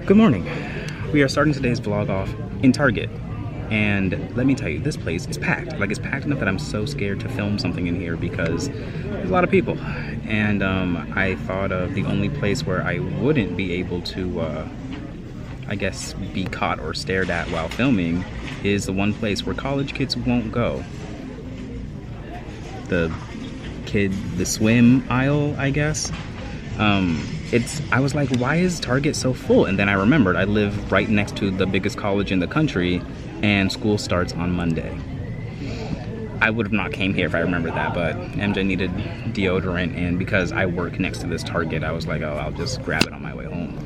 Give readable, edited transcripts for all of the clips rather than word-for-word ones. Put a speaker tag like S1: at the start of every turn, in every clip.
S1: Good morning. We are starting today's vlog off in Target. And let me tell you, this place is packed. Like, it's packed enough that I'm so scared to film something in here because there's a lot of people. And I thought of the only place where I wouldn't be able to, I guess, be caught or stared at while filming is the one place where college kids won't go. The swim aisle, I guess. I was like, why is Target so full? And then I remembered I live right next to the biggest college in the country and school starts on Monday. I would have not came here if I remembered that, but MJ needed deodorant, and because I work next to this Target, I was like, oh, I'll just grab it on my way home.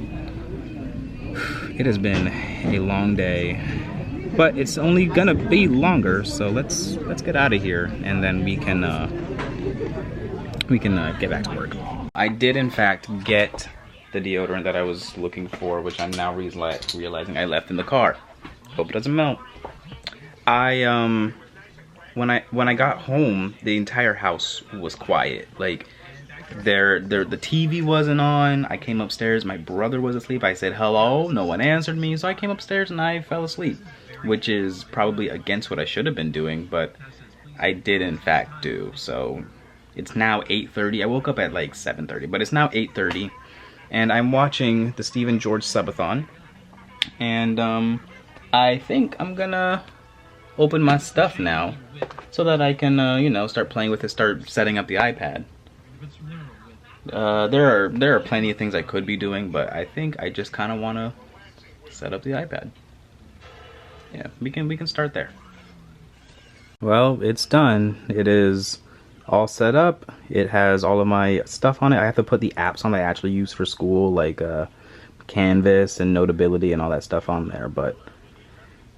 S1: It has been a long day, but it's only gonna be longer, so let's get out of here and then we can get back to work. I did in fact get the deodorant that I was looking for, which I'm now realizing I left in the car. Hope it doesn't melt. When I got home, the entire house was quiet. Like, the TV wasn't on. I came upstairs, my brother was asleep. I said hello, no one answered me, so I came upstairs and I fell asleep, which is probably against what I should have been doing, but I did in fact do. So it's now 8:30. I woke up at like 7:30, but it's now 8:30, and I'm watching the Stephen George subathon, and I think I'm gonna open my stuff now so that I can, you know, start playing with it, start setting up the iPad. There are plenty of things I could be doing, but I think I just kind of want to set up the iPad. Yeah, we can start there. Well, it's done. It is all set up. It has all of my stuff on it. I have to put the apps on that I actually use for school, like Canvas and Notability and all that stuff on there, but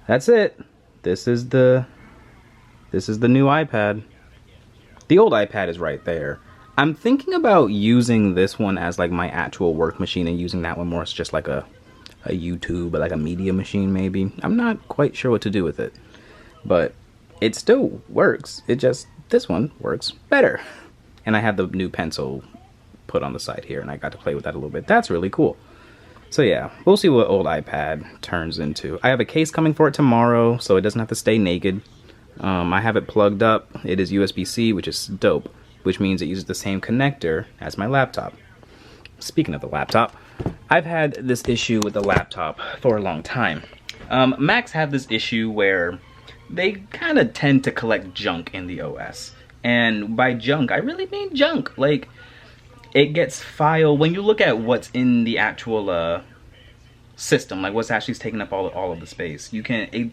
S1: that's it. This is the new iPad. The old iPad is right there. I'm thinking about using this one as like my actual work machine and using that one more as just like a YouTube, like a media machine maybe. I'm not quite sure what to do with it, but it still works. It just, this one works better. And I had the new pencil put on the side here and I got to play with that a little bit. That's really cool. So yeah, we'll see what old iPad turns into. I have a case coming for it tomorrow, so it doesn't have to stay naked. I have it plugged up. It is USB-C, which is dope, which means it uses the same connector as my laptop. Speaking of the laptop, I've had this issue with the laptop for a long time. Macs have this issue where they kind of tend to collect junk in the OS. And by junk, I really mean junk. Like, it gets filed, when you look at what's in the actual system, like what's actually taking up all of the space, you can,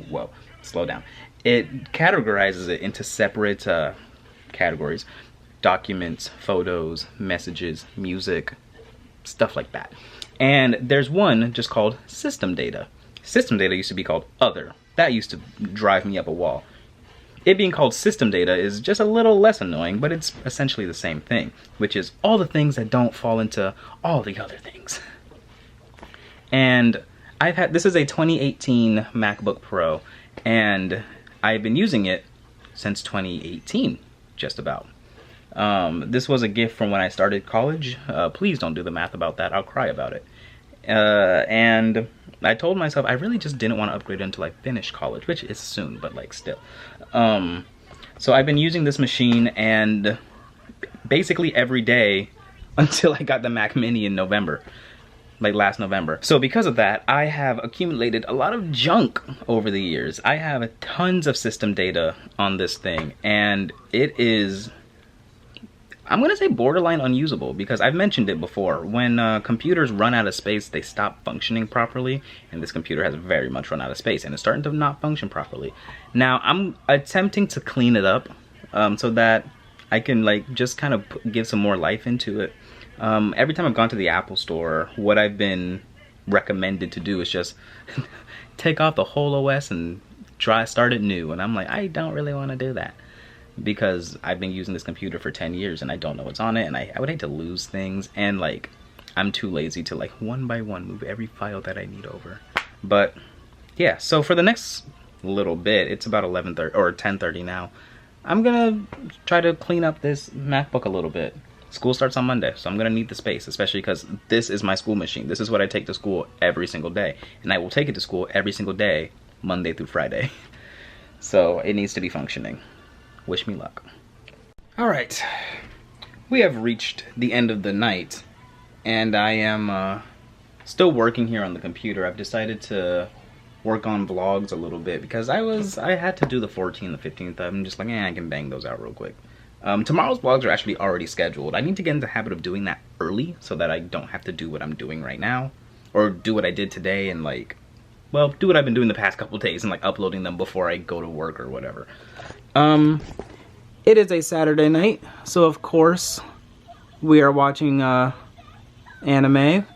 S1: well, slow down. It categorizes it into separate categories: documents, photos, messages, music, stuff like that. And there's one just called system data. System data used to be called other. That used to drive me up a wall. It being called system data is just a little less annoying, but it's essentially the same thing, which is all the things that don't fall into all the other things. And this is a 2018 MacBook Pro, and I've been using it since 2018, just about. This was a gift from when I started college. Please don't do the math about that, I'll cry about it. And I told myself I really just didn't want to upgrade until I finished college, which is soon, but like still. So I've been using this machine and basically every day until I got the Mac Mini in November, like last November. So because of that, I have accumulated a lot of junk over the years. I have tons of system data on this thing, and it is, I'm gonna say, borderline unusable, because I've mentioned it before. When computers run out of space, they stop functioning properly, and this computer has very much run out of space, and it's starting to not function properly. Now, I'm attempting to clean it up so that I can like just kind of give some more life into it. Every time I've gone to the Apple store, what I've been recommended to do is just take off the whole OS and start it new, and I'm like, I don't really want to do that, because I've been using this computer for 10 years and I don't know what's on it, and I would hate to lose things, and like I'm too lazy to like one by one move every file that I need over. But yeah, so for the next little bit, it's about 11:30 or 10:30 now, I'm gonna try to clean up this MacBook a little bit. School starts on Monday, so I'm gonna need the space, especially because this is my school machine. This is what I take to school every single day, and I will take it to school every single day, Monday through Friday. So it needs to be functioning. Wish me luck. All right, we have reached the end of the night, and I am still working here on the computer. I've decided to work on vlogs a little bit because I had to do the 14th, the 15th. I'm just like, I can bang those out real quick. Tomorrow's vlogs are actually already scheduled. I need to get into the habit of doing that early so that I don't have to do what I'm doing right now, or do what I did today and like, well, do what I've been doing the past couple days and like uploading them before I go to work or whatever. It is a Saturday night, so of course we are watching anime.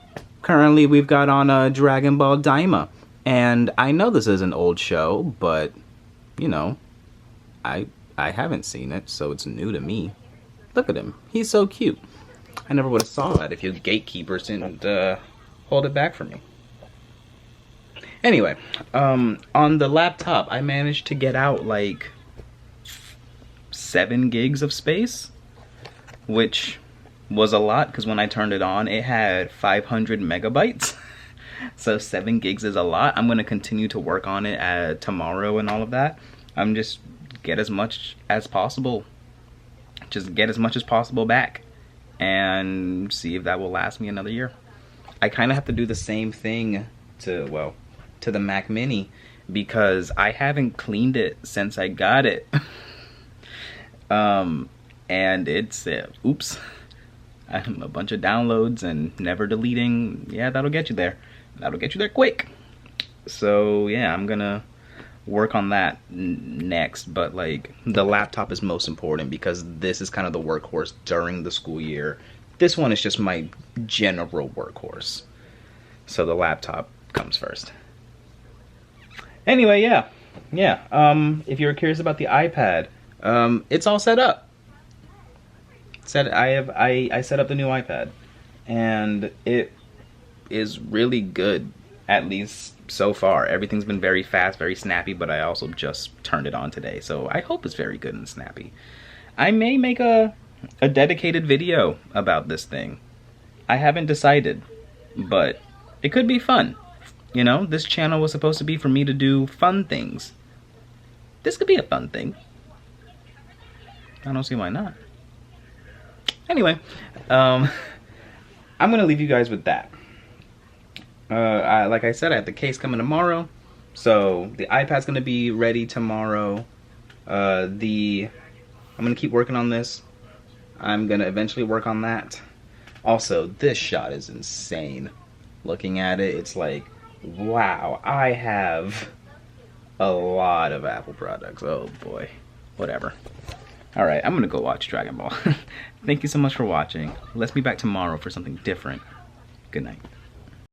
S1: Currently we've got on Dragon Ball Daima, and I know this is an old show, but you know, I haven't seen it, so it's new to me. Look at him. He's so cute. I never would have saw that if you gatekeepers didn't hold it back for me. Anyway, on the laptop, I managed to get out like 7 gigs of space, which was a lot because when I turned it on, it had 500 megabytes. So 7 gigs is a lot. I'm going to continue to work on it tomorrow and all of that. I'm just get as much as possible. Just get as much as possible back and see if that will last me another year. I kind of have to do the same thing to, well, to the Mac Mini because I haven't cleaned it since I got it. And it's, oops, a bunch of downloads and never deleting. Yeah, that'll get you there. That'll get you there quick. So yeah, I'm gonna work on that next, but like the laptop is most important because this is kind of the workhorse during the school year. This one is just my general workhorse, so the laptop comes first. Anyway, yeah, if you're curious about the iPad, it's all set up. I set up the new iPad, and it is really good, at least so far. Everything's been very fast, very snappy, but I also just turned it on today, so I hope it's very good and snappy. I may make a dedicated video about this thing. I haven't decided, but it could be fun. You know, this channel was supposed to be for me to do fun things. This could be a fun thing. I don't see why not. Anyway, I'm gonna leave you guys with that. Like I said, I have the case coming tomorrow, so the iPad's gonna be ready tomorrow. I'm gonna keep working on this. I'm gonna eventually work on that. Also, this shot is insane. Looking at it, it's like, wow, I have a lot of Apple products. Oh boy, whatever. Alright, I'm gonna go watch Dragon Ball. Thank you so much for watching. Let's be back tomorrow for something different. Good night.